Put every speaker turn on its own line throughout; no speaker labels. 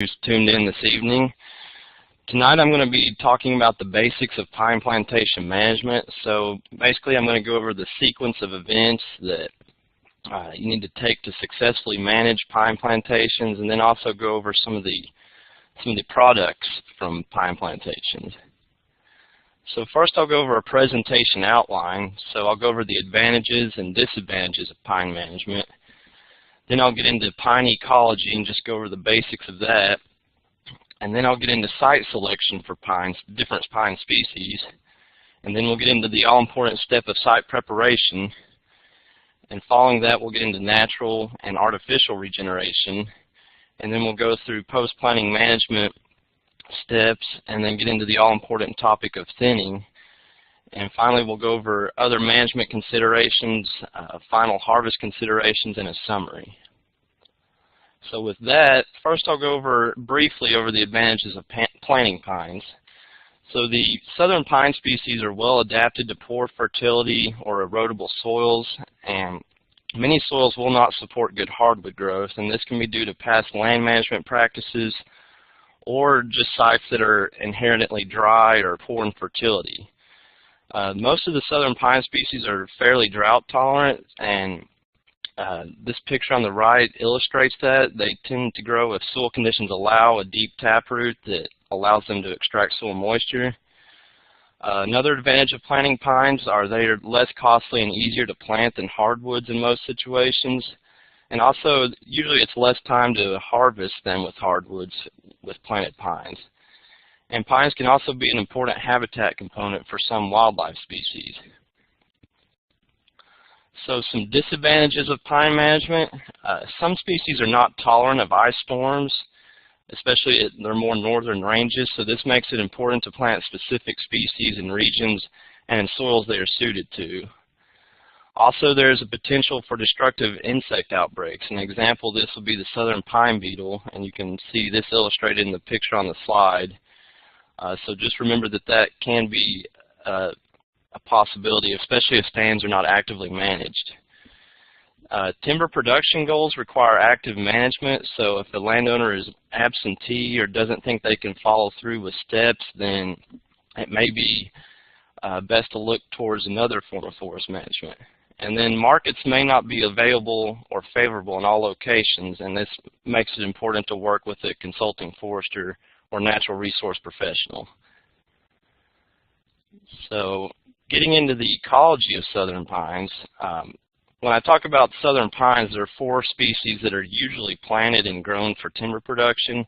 who's tuned in this evening. Tonight I'm going to be talking about the basics of pine plantation management. So basically I'm going to go over the sequence of events that you need to take to successfully manage pine plantations, and then also go over some of the products from pine plantations. So first I'll go over a presentation outline. So I'll go over the advantages and disadvantages of pine management. Then I'll get into pine ecology and just go over the basics of that. And then I'll get into site selection for different pine species. And then we'll get into the all-important step of site preparation. And following that, we'll get into natural and artificial regeneration. And then we'll go through post-planting management steps, and then get into the all-important topic of thinning. And finally, we'll go over other management considerations, final harvest considerations, and a summary. So with that, first I'll go briefly over the advantages of planting pines. So the southern pine species are well adapted to poor fertility or erodible soils, and many soils will not support good hardwood growth, and this can be due to past land management practices or just sites that are inherently dry or poor in fertility. Most of the southern pine species are fairly drought tolerant, and this picture on the right illustrates that. They tend to grow if soil conditions allow a deep taproot that allows them to extract soil moisture. Another advantage of planting pines are they are less costly and easier to plant than hardwoods in most situations. And also, usually it's less time to harvest than with hardwoods with planted pines. And pines can also be an important habitat component for some wildlife species. So some disadvantages of pine management. Some species are not tolerant of ice storms, especially at their more northern ranges, so this makes it important to plant specific species in regions and in soils they are suited to. Also, there is a potential for destructive insect outbreaks. An example of this would be the southern pine beetle, and you can see this illustrated in the picture on the slide. So just remember that that can be a possibility, especially if stands are not actively managed. Timber production goals require active management, so if the landowner is absentee or doesn't think they can follow through with steps, then it may be best to look towards another form of forest management. And then markets may not be available or favorable in all locations, and this makes it important to work with a consulting forester or natural resource professional. So getting into the ecology of southern pines, when I talk about southern pines, there are 4 species that are usually planted and grown for timber production,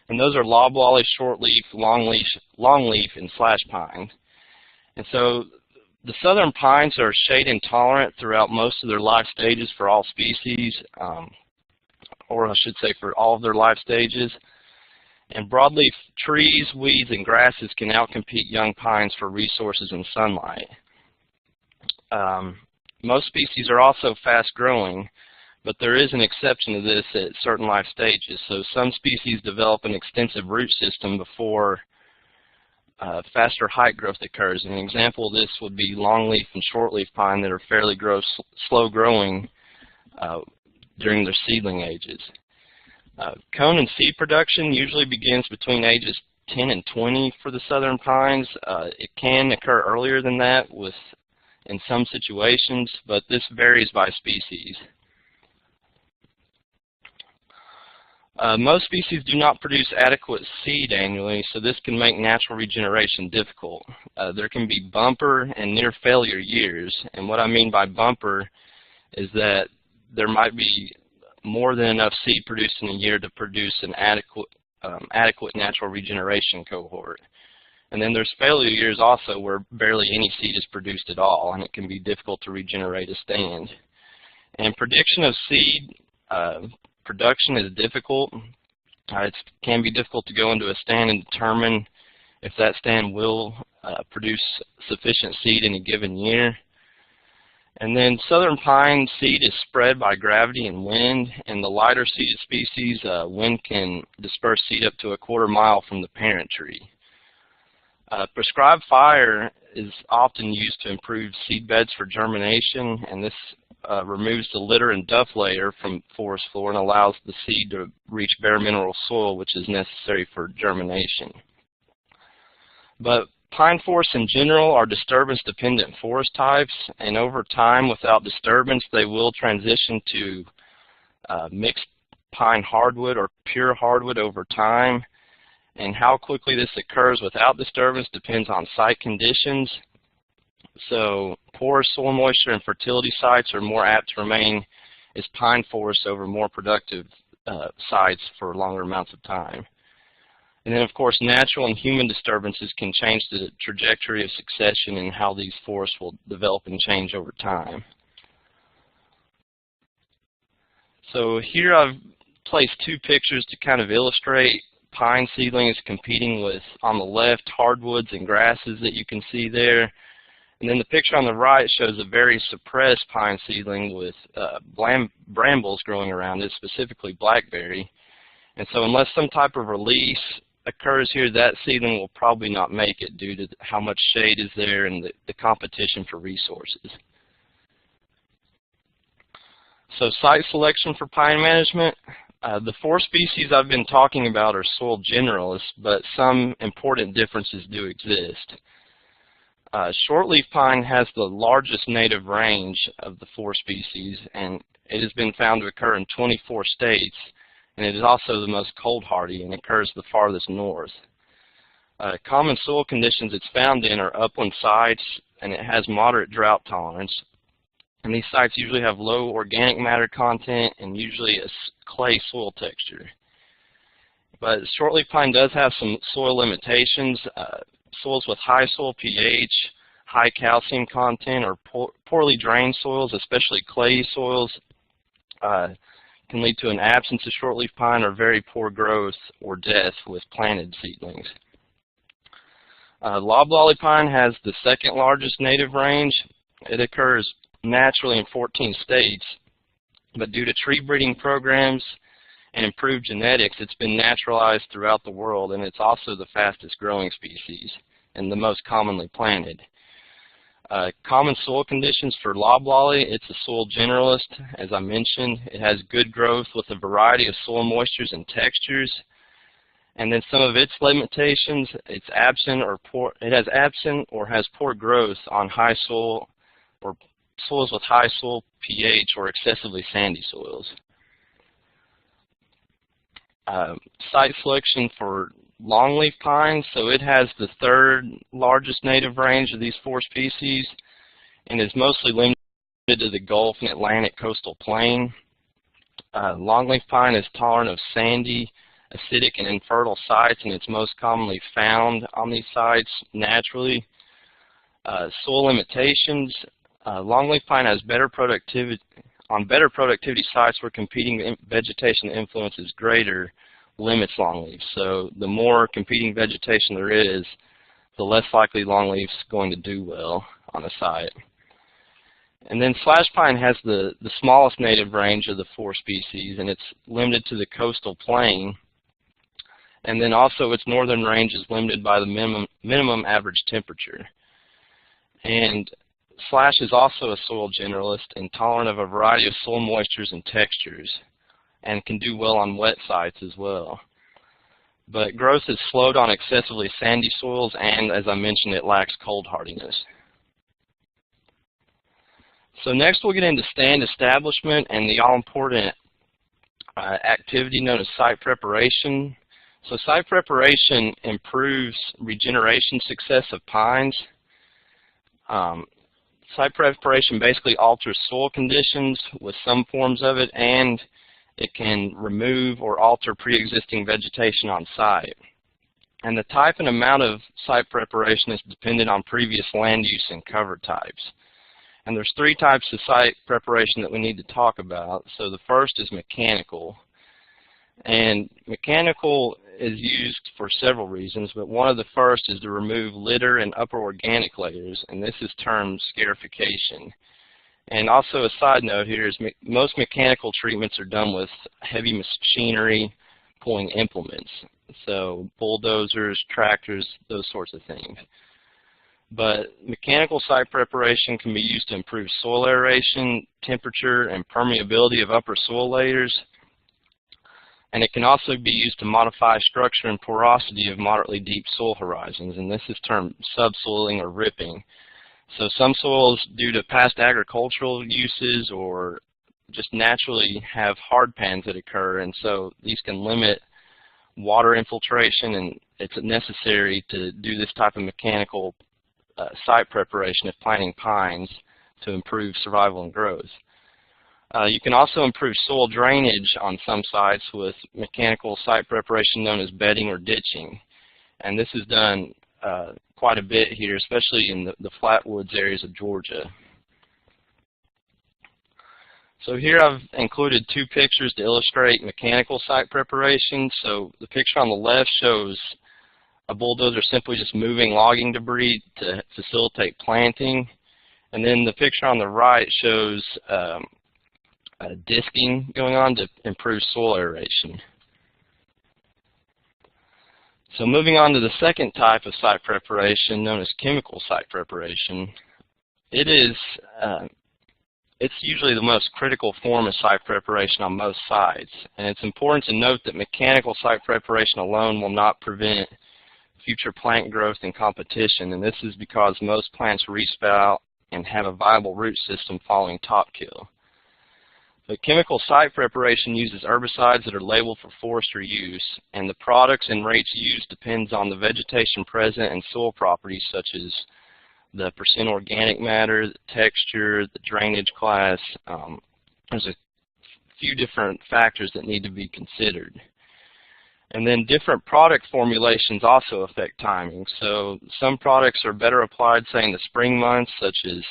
and those are loblolly, shortleaf, longleaf, and slash pine. And so the southern pines are shade intolerant throughout most of their life stages for all species, or I should say for all of their life stages. And broadleaf trees, weeds, and grasses can outcompete young pines for resources and sunlight. Most species are also fast-growing, but there is an exception to this at certain life stages. So some species develop an extensive root system before faster height growth occurs. An example of this would be longleaf and shortleaf pine that are fairly slow-growing during their seedling ages. Cone and seed production usually begins between ages 10 and 20 for the southern pines. It can occur earlier than that in some situations, but this varies by species. Most species do not produce adequate seed annually, so this can make natural regeneration difficult. There can be bumper and near failure years, and what I mean by bumper is that there might be more than enough seed produced in a year to produce an adequate natural regeneration cohort. And then there's failure years also where barely any seed is produced at all, and it can be difficult to regenerate a stand. And prediction of seed production is difficult. It can be difficult to go into a stand and determine if that stand will produce sufficient seed in a given year. And then southern pine seed is spread by gravity and wind, and the lighter seeded species, wind can disperse seed up to a quarter mile from the parent tree. Prescribed fire is often used to improve seed beds for germination, and this removes the litter and duff layer from forest floor and allows the seed to reach bare mineral soil, which is necessary for germination. But pine forests in general are disturbance-dependent forest types, and over time, without disturbance, they will transition to mixed pine hardwood or pure hardwood over time. And how quickly this occurs without disturbance depends on site conditions. So poor soil moisture and fertility sites are more apt to remain as pine forests over more productive sites for longer amounts of time. And then, of course, natural and human disturbances can change the trajectory of succession and how these forests will develop and change over time. So here I've placed two pictures to kind of illustrate pine seedlings competing with, on the left, hardwoods and grasses that you can see there. And then the picture on the right shows a very suppressed pine seedling with brambles growing around it, specifically blackberry. And so unless some type of release occurs here, that seedling will probably not make it due to how much shade is there and the competition for resources. So site selection for pine management. The four species I've been talking about are soil generalists, but some important differences do exist. Shortleaf pine has the largest native range of the four species, and it has been found to occur in 24 states, and it is also the most cold hardy and occurs the farthest north. Common soil conditions it's found in are upland sites, and it has moderate drought tolerance. And these sites usually have low organic matter content and usually a clay soil texture. But shortleaf pine does have some soil limitations. Soils with high soil pH, high calcium content, or poorly drained soils, especially clay soils, can lead to an absence of shortleaf pine or very poor growth or death with planted seedlings. Loblolly pine has the second largest native range. It occurs naturally in 14 states, but due to tree breeding programs and improved genetics, it's been naturalized throughout the world, and it's also the fastest growing species and the most commonly planted. Common soil conditions for loblolly, it's a soil generalist, as I mentioned. It has good growth with a variety of soil moistures and textures. And then some of its limitations, it has absent or has poor growth on high soil or soils with high soil pH or excessively sandy soils. Site selection for longleaf pine, so it has the third largest native range of these four species and is mostly limited to the Gulf and Atlantic coastal plain. Longleaf pine is tolerant of sandy, acidic, and infertile sites, and it's most commonly found on these sites naturally. Soil limitations. Longleaf pine has better productivity sites where competing vegetation influence is greater, limits longleaf. So the more competing vegetation there is, the less likely longleaf's going to do well on a site. And then slash pine has the smallest native range of the four species, and it's limited to the coastal plain. And then also its northern range is limited by the minimum average temperature. And slash is also a soil generalist and tolerant of a variety of soil moistures and textures, and can do well on wet sites as well. But growth is slowed on excessively sandy soils, and as I mentioned, it lacks cold hardiness. So next we'll get into stand establishment and the all-important activity known as site preparation. So site preparation improves regeneration success of pines. Site preparation basically alters soil conditions with some forms of it, and it can remove or alter pre-existing vegetation on site. And the type and amount of site preparation is dependent on previous land use and cover types. And there's three types of site preparation that we need to talk about. So the first is mechanical. And mechanical is used for several reasons, but one of the first is to remove litter and upper organic layers, and this is termed scarification. And also a side note here is most mechanical treatments are done with heavy machinery, pulling implements, so bulldozers, tractors, those sorts of things. But mechanical site preparation can be used to improve soil aeration, temperature, and permeability of upper soil layers. And it can also be used to modify structure and porosity of moderately deep soil horizons, and this is termed subsoiling or ripping. So some soils, due to past agricultural uses or just naturally have hard pans that occur, and so these can limit water infiltration, and it's necessary to do this type of mechanical site preparation if planting pines to improve survival and growth. You can also improve soil drainage on some sites with mechanical site preparation known as bedding or ditching. And this is done quite a bit here, especially in the flatwoods areas of Georgia. So here I've included two pictures to illustrate mechanical site preparation. So the picture on the left shows a bulldozer simply just moving logging debris to facilitate planting. And then the picture on the right shows disking going on to improve soil aeration. So moving on to the second type of site preparation, known as chemical site preparation. It's usually the most critical form of site preparation on most sites, and it's important to note that mechanical site preparation alone will not prevent future plant growth and competition, and this is because most plants resprout and have a viable root system following top kill. But chemical site preparation uses herbicides that are labeled for forestry use, and the products and rates used depends on the vegetation present and soil properties such as the percent organic matter, the texture, the drainage class. There's a few different factors that need to be considered. And then different product formulations also affect timing. So some products are better applied, say, in the spring months, such as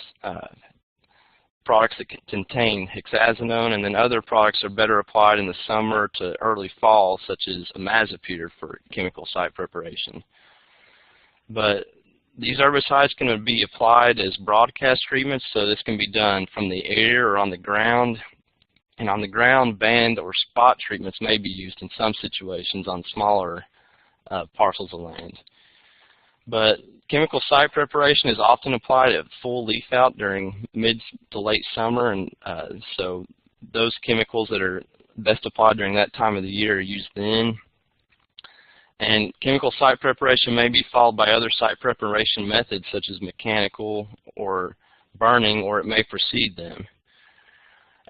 products that contain hexazinone, and then other products are better applied in the summer to early fall, such as imazapyr for chemical site preparation. But these herbicides can be applied as broadcast treatments, so this can be done from the air or on the ground. And on the ground, band or spot treatments may be used in some situations on smaller parcels of land. But chemical site preparation is often applied at full leaf out during mid to late summer, and so those chemicals that are best applied during that time of the year are used then. And chemical site preparation may be followed by other site preparation methods such as mechanical or burning, or it may precede them.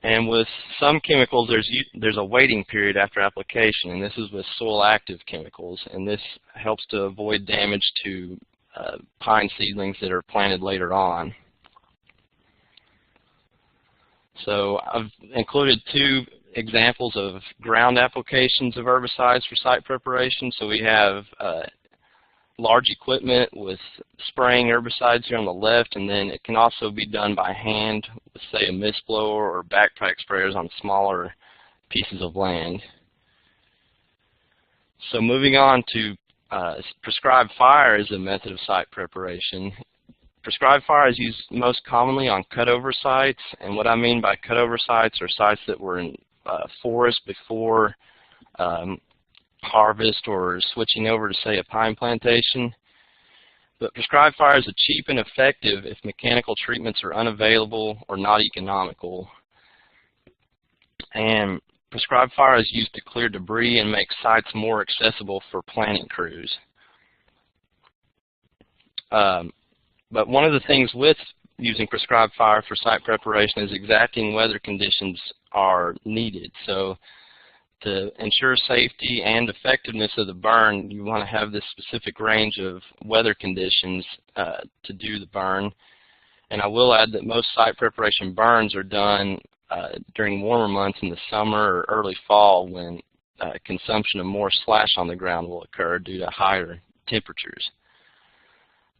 And with some chemicals, there's a waiting period after application, and this is with soil active chemicals, and this helps to avoid damage to pine seedlings that are planted later on. So I've included two examples of ground applications of herbicides for site preparation. So we have large equipment with spraying herbicides here on the left, and then it can also be done by hand with, say, a mist blower or backpack sprayers on smaller pieces of land. So moving on to prescribed fire as a method of site preparation. Prescribed fire is used most commonly on cutover sites, and what I mean by cutover sites are sites that were in forest before harvest or switching over to, say, a pine plantation. But prescribed fire is cheap and effective if mechanical treatments are unavailable or not economical. And prescribed fire is used to clear debris and make sites more accessible for planting crews. But one of the things with using prescribed fire for site preparation is exacting weather conditions are needed. So to ensure safety and effectiveness of the burn, you want to have this specific range of weather conditions to do the burn. And I will add that most site preparation burns are done during warmer months in the summer or early fall, when consumption of more slash on the ground will occur due to higher temperatures.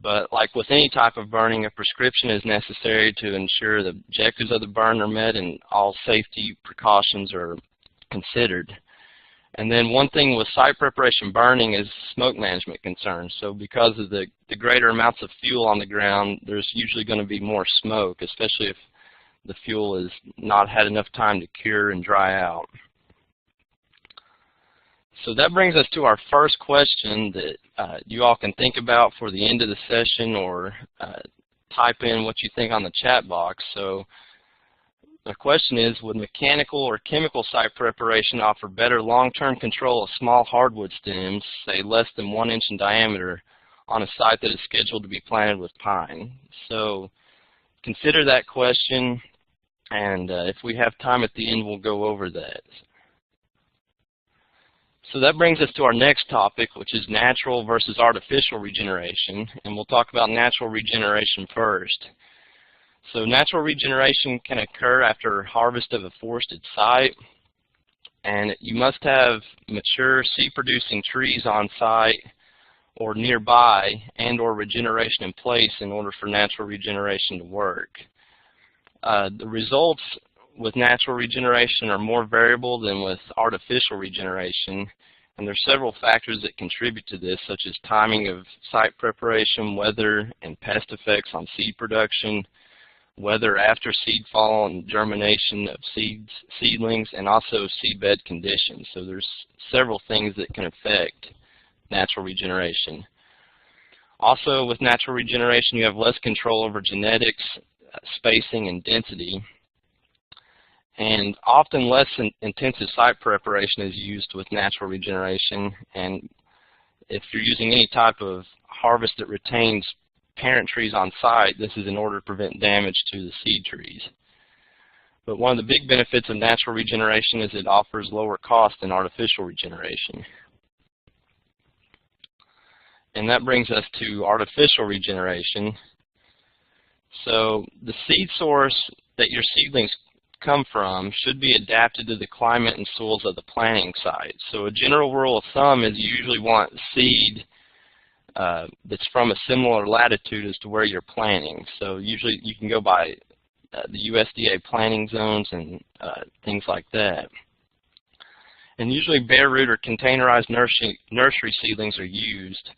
But like with any type of burning, a prescription is necessary to ensure the objectives of the burn are met and all safety precautions are considered. And then one thing with site preparation burning is smoke management concerns. So because of the greater amounts of fuel on the ground, there's usually going to be more smoke, especially if the fuel has not had enough time to cure and dry out. So that brings us to our first question that you all can think about for the end of the session, or type in what you think on the chat box. So the question is, would mechanical or chemical site preparation offer better long-term control of small hardwood stems, say less than 1 inch in diameter, on a site that is scheduled to be planted with pine? So consider that question, and if we have time at the end, we'll go over that. So that brings us to our next topic, which is natural versus artificial regeneration, and we'll talk about natural regeneration first. So natural regeneration can occur after harvest of a forested site, and you must have mature seed-producing trees on site or nearby, and or regeneration in place in order for natural regeneration to work. The results with natural regeneration are more variable than with artificial regeneration, and there are several factors that contribute to this, such as timing of site preparation, weather and pest effects on seed production, weather after seed fall and germination of seedlings, and also seedbed conditions. So there's several things that can affect natural regeneration. Also, with natural regeneration, you have less control over genetics, spacing, and density, and often less intensive site preparation is used with natural regeneration. And if you're using any type of harvest that retains parent trees on site, this is in order to prevent damage to the seed trees. But one of the big benefits of natural regeneration is it offers lower cost than artificial regeneration. And that brings us to artificial regeneration. So the seed source that your seedlings come from should be adapted to the climate and soils of the planting site. So a general rule of thumb is you usually want seed that's from a similar latitude as to where you're planting. So usually you can go by the USDA planting zones and things like that. And usually bare root or containerized nursery seedlings are used.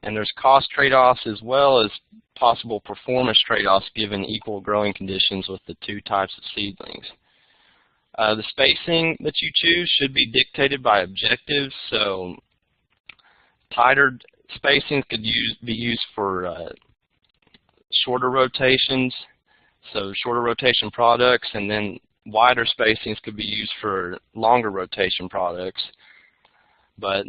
And there's cost trade-offs as well as possible performance trade-offs given equal growing conditions with the two types of seedlings. The spacing that you choose should be dictated by objectives. So tighter spacing could be used for shorter rotations, so shorter rotation products, and then wider spacings could be used for longer rotation products. But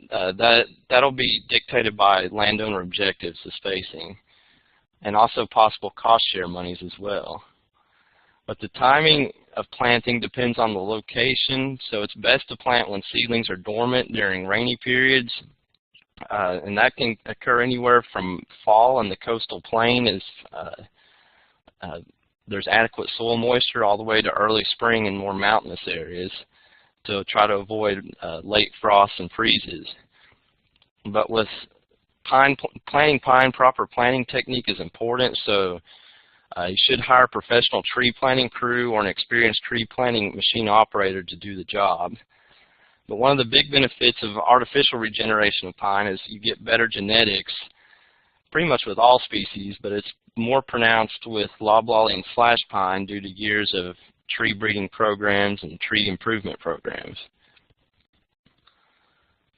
that'll be dictated by landowner objectives, the spacing, and also possible cost share monies as well. But the timing of planting depends on the location, so it's best to plant when seedlings are dormant during rainy periods, and that can occur anywhere from fall in the coastal plain as there's adequate soil moisture, all the way to early spring in more mountainous areas, to try to avoid late frosts and freezes. But with planting pine, proper planting technique is important, so you should hire a professional tree planting crew or an experienced tree planting machine operator to do the job. But one of the big benefits of artificial regeneration of pine is you get better genetics pretty much with all species, but it's more pronounced with loblolly and slash pine due to years of tree breeding programs and tree improvement programs.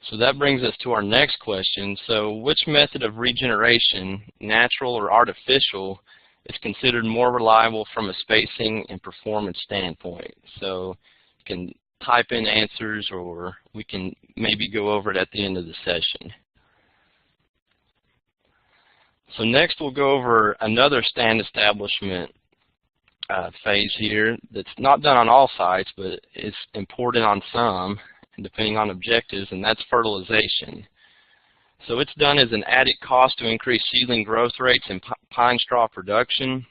So that brings us to our next question. So which method of regeneration, natural or artificial, is considered more reliable from a spacing and performance standpoint? So you can type in answers, or we can maybe go over it at the end of the session. So next we'll go over another stand establishment phase here that's not done on all sites, but is important on some, and depending on objectives, and that's fertilization. So it's done as an added cost to increase seedling growth rates and pine straw production.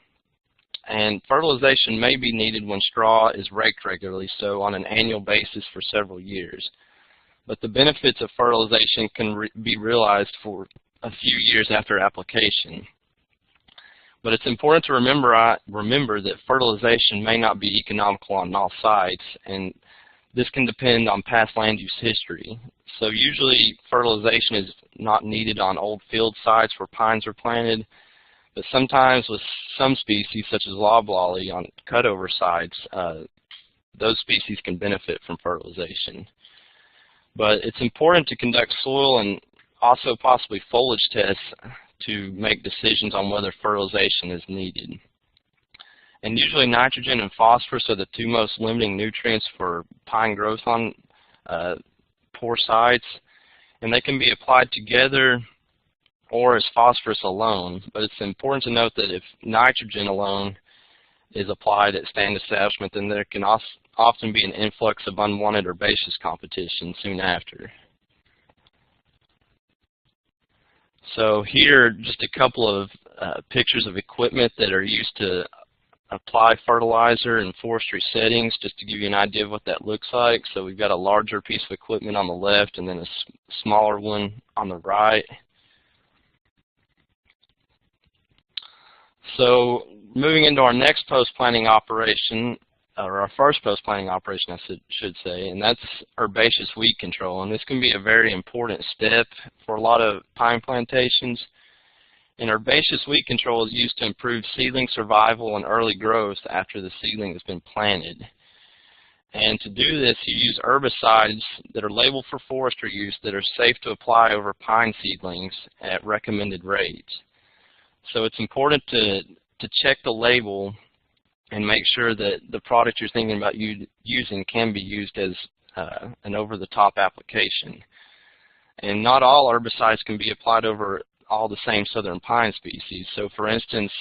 And fertilization may be needed when straw is raked regularly, so on an annual basis for several years. But the benefits of fertilization can be realized for a few years after application. But it's important to remember that fertilization may not be economical on all sites, and this can depend on past land use history. So usually fertilization is not needed on old field sites where pines are planted, but sometimes with some species, such as loblolly on cutover sites, those species can benefit from fertilization. But it's important to conduct soil and also possibly foliage tests to make decisions on whether fertilization is needed. And usually nitrogen and phosphorus are the two most limiting nutrients for pine growth on poor sites, and they can be applied together or as phosphorus alone. But it's important to note that if nitrogen alone is applied at stand establishment, then there can often be an influx of unwanted herbaceous competition soon after. So here, just a couple of pictures of equipment that are used to apply fertilizer in forestry settings, just to give you an idea of what that looks like. So we've got a larger piece of equipment on the left and then a smaller one on the right. So moving into our next post-planting operation, or our first post-planting operation, I should say, and that's herbaceous weed control. And this can be a very important step for a lot of pine plantations. And herbaceous weed control is used to improve seedling survival and early growth after the seedling has been planted. And to do this, you use herbicides that are labeled for forestry use that are safe to apply over pine seedlings at recommended rates. So it's important to check the label and make sure that the product you're thinking about using can be used as an over-the-top application. And not all herbicides can be applied over all the same southern pine species. So for instance,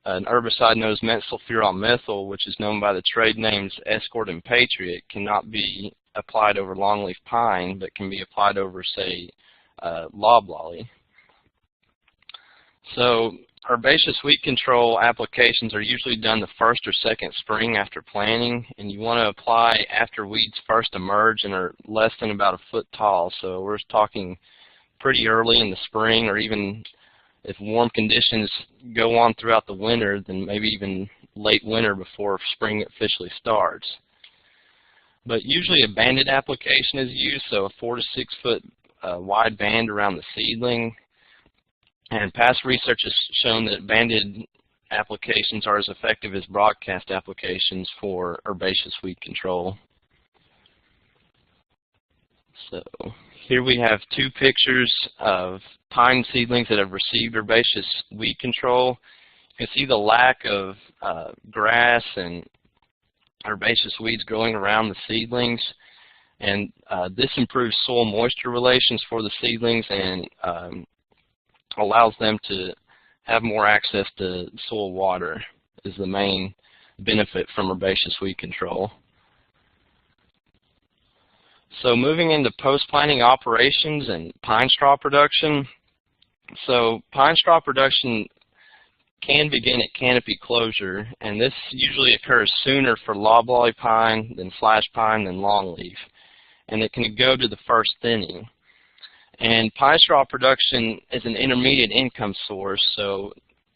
an herbicide known as metsulfuron methyl, which is known by the trade names Escort and Patriot, cannot be applied over longleaf pine, but can be applied over, say, loblolly. So herbaceous weed control applications are usually done the first or second spring after planting, and you want to apply after weeds first emerge and are less than about a foot tall. So we're talking pretty early in the spring, or even if warm conditions go on throughout the winter, then maybe even late winter before spring officially starts. But usually a banded application is used, so a 4 to 6 foot wide band around the seedling. And past research has shown that banded applications are as effective as broadcast applications for herbaceous weed control. So here we have two pictures of pine seedlings that have received herbaceous weed control. You can see the lack of grass and herbaceous weeds growing around the seedlings. And this improves soil moisture relations for the seedlings and allows them to have more access to soil water, is the main benefit from herbaceous weed control. So moving into post-planting operations and pine straw production. So pine straw production can begin at canopy closure, and this usually occurs sooner for loblolly pine than slash pine than longleaf, and it can go to the first thinning. And pine straw production is an intermediate income source. So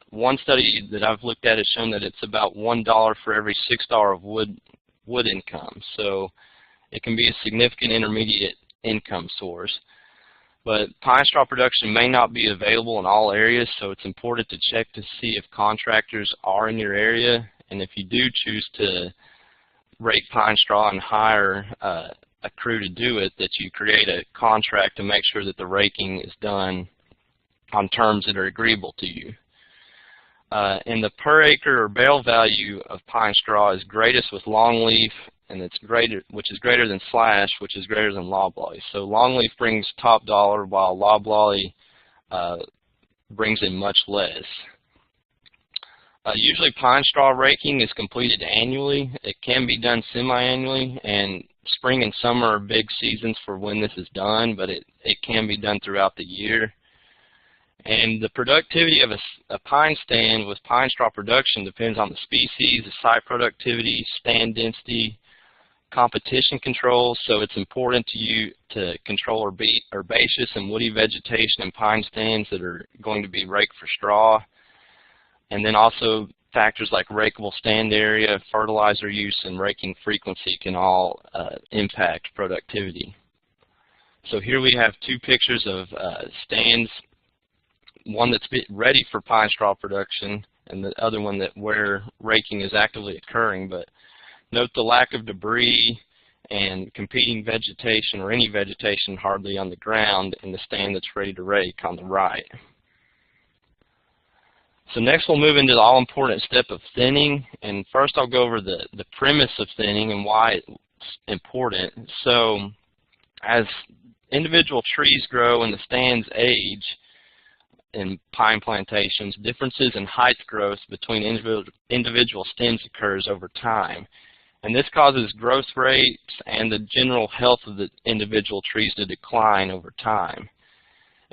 one study that I've looked at has shown that it's about $1 for every $6 of wood income. So it can be a significant intermediate income source. But pine straw production may not be available in all areas, so it's important to check to see if contractors are in your area. And if you do choose to rake pine straw and hire a crew to do it, that you create a contract to make sure that the raking is done on terms that are agreeable to you. And the per acre or bale value of pine straw is greatest with longleaf, and it's which is greater than slash, which is greater than loblolly. So longleaf brings top dollar, while loblolly brings in much less. Usually pine straw raking is completed annually. It can be done semi-annually, and spring and summer are big seasons for when this is done, but it can be done throughout the year. And the productivity of a pine stand with pine straw production depends on the species, the site productivity, stand density, competition control. So it's important to you to control herbaceous and woody vegetation in pine stands that are going to be raked for straw. And then also factors like rakeable stand area, fertilizer use, and raking frequency can all impact productivity. So here we have two pictures of stands, one that's ready for pine straw production and the other one where raking is actively occurring. But note the lack of debris and competing vegetation or any vegetation hardly on the ground in the stand that's ready to rake on the right. So next we'll move into the all-important step of thinning, and first I'll go over the premise of thinning and why it's important. So as individual trees grow and the stands age in pine plantations, differences in height growth between individual stems occurs over time. And this causes growth rates and the general health of the individual trees to decline over time.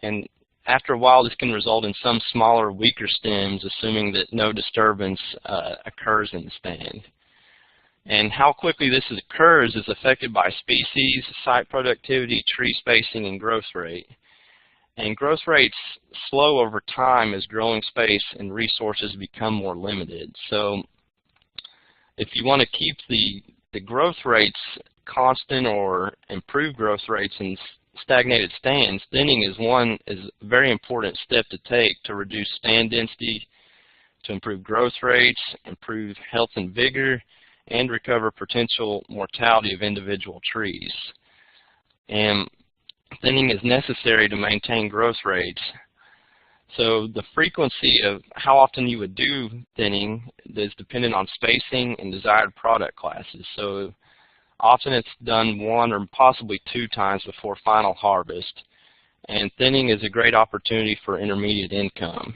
And after a while, this can result in some smaller, weaker stems, assuming that no disturbance occurs in the stand. And how quickly this occurs is affected by species, site productivity, tree spacing, and growth rate. And growth rates slow over time as growing space and resources become more limited. So if you want to keep the growth rates constant or improve growth rates in stagnated stands, thinning is a very important step to take to reduce stand density, to improve growth rates, improve health and vigor, and recover potential mortality of individual trees. And thinning is necessary to maintain growth rates. So the frequency of how often you would do thinning is dependent on spacing and desired product classes. So often it's done 1 or possibly 2 times before final harvest. And thinning is a great opportunity for intermediate income.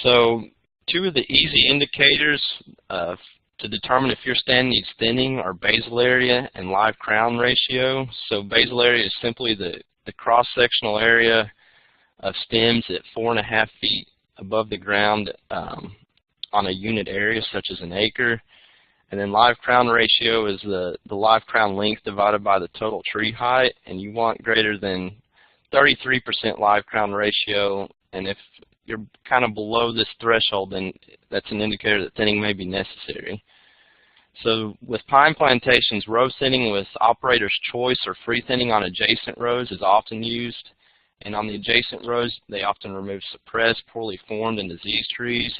So 2 of the easy indicators to determine if your stand needs thinning are basal area and live crown ratio. So basal area is simply the cross-sectional area of stems at 4.5 feet above the ground on a unit area, such as an acre. And then live crown ratio is the live crown length divided by the total tree height, and you want greater than 33% live crown ratio, and if you're kind of below this threshold, then that's an indicator that thinning may be necessary. So with pine plantations, row thinning with operator's choice or free thinning on adjacent rows is often used. And on the adjacent rows, they often remove suppressed, poorly formed, and diseased trees.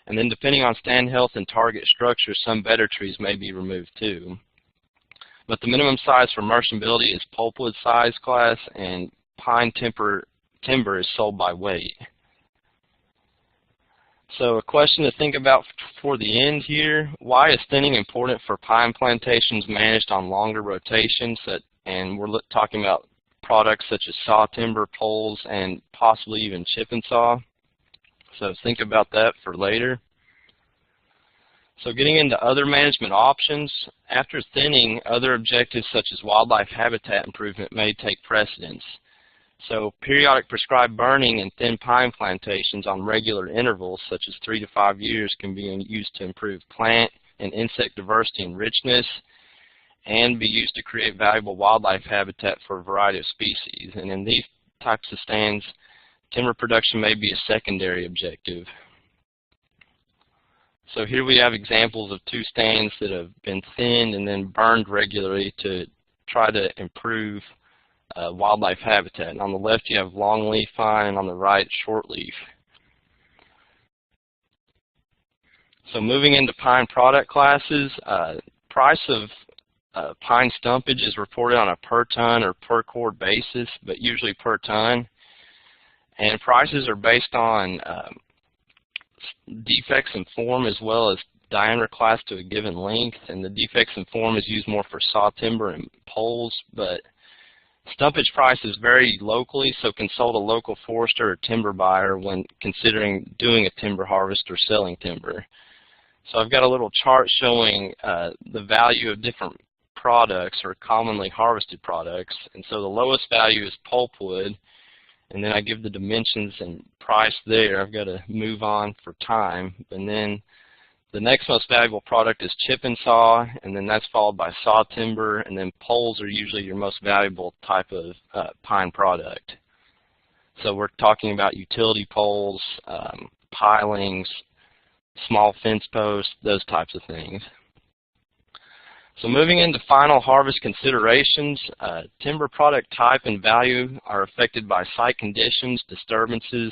And then depending on stand health and target structure, some better trees may be removed too. But the minimum size for merchantability is pulpwood size class, and pine timber is sold by weight. So a question to think about for the end here: why is thinning important for pine plantations managed on longer rotations? And we're talking about products such as saw timber, poles, and possibly even chip and saw. So think about that for later. So getting into other management options, after thinning, other objectives such as wildlife habitat improvement may take precedence. So periodic prescribed burning in thin pine plantations on regular intervals, such as 3 to 5 years, can be used to improve plant and insect diversity and richness, and be used to create valuable wildlife habitat for a variety of species. And in these types of stands, timber production may be a secondary objective. So here we have examples of 2 stands that have been thinned and then burned regularly to try to improve wildlife habitat. And on the left you have longleaf pine, and on the right shortleaf. So moving into pine product classes, price of pine stumpage is reported on a per ton or per cord basis, but usually per ton. And prices are based on defects in form as well as diameter class to a given length, and the defects in form is used more for saw timber and poles, but stumpage prices vary locally, so consult a local forester or timber buyer when considering doing a timber harvest or selling timber. So I've got a little chart showing the value of different products or commonly harvested products, and so the lowest value is pulpwood, and then I give the dimensions and price there. I've got to move on for time, and then the next most valuable product is chip and saw, and then that's followed by saw timber, and then poles are usually your most valuable type of pine product. So we're talking about utility poles, pilings, small fence posts, those types of things. So moving into final harvest considerations, timber product type and value are affected by site conditions, disturbances,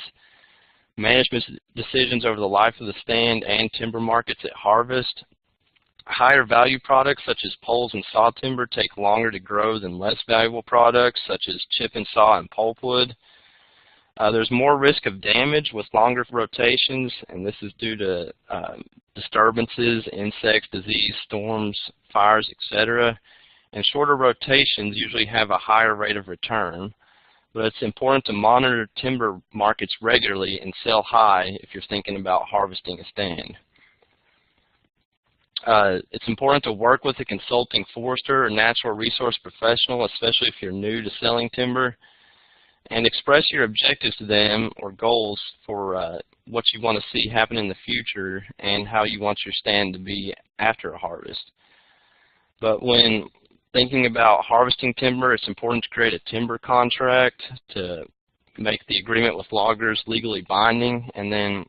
management decisions over the life of the stand, and timber markets at harvest. Higher value products such as poles and saw timber take longer to grow than less valuable products such as chip and saw and pulpwood. There's more risk of damage with longer rotations, and this is due to disturbances, insects, disease, storms, fires, etc. And shorter rotations usually have a higher rate of return, but it's important to monitor timber markets regularly and sell high if you're thinking about harvesting a stand. It's important to work with a consulting forester or natural resource professional, especially if you're new to selling timber, and express your objectives to them or goals for what you want to see happen in the future and how you want your stand to be after a harvest. But when thinking about harvesting timber, it's important to create a timber contract to make the agreement with loggers legally binding, and then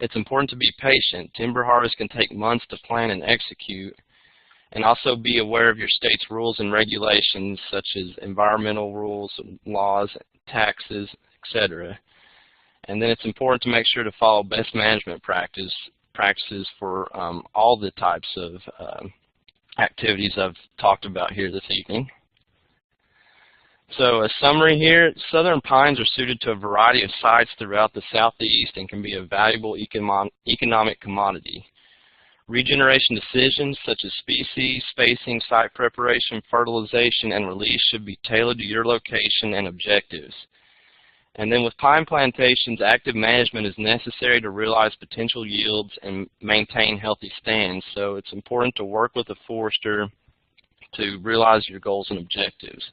it's important to be patient. Timber harvest can take months to plan and execute, and also be aware of your state's rules and regulations such as environmental rules, laws, taxes, etc. And then it's important to make sure to follow best management practices for all the types of activities I've talked about here this evening. So a summary here, southern pines are suited to a variety of sites throughout the southeast and can be a valuable economic commodity. Regeneration decisions such as species, spacing, site preparation, fertilization, and release should be tailored to your location and objectives. And then with pine plantations, active management is necessary to realize potential yields and maintain healthy stands. So it's important to work with a forester to realize your goals and objectives.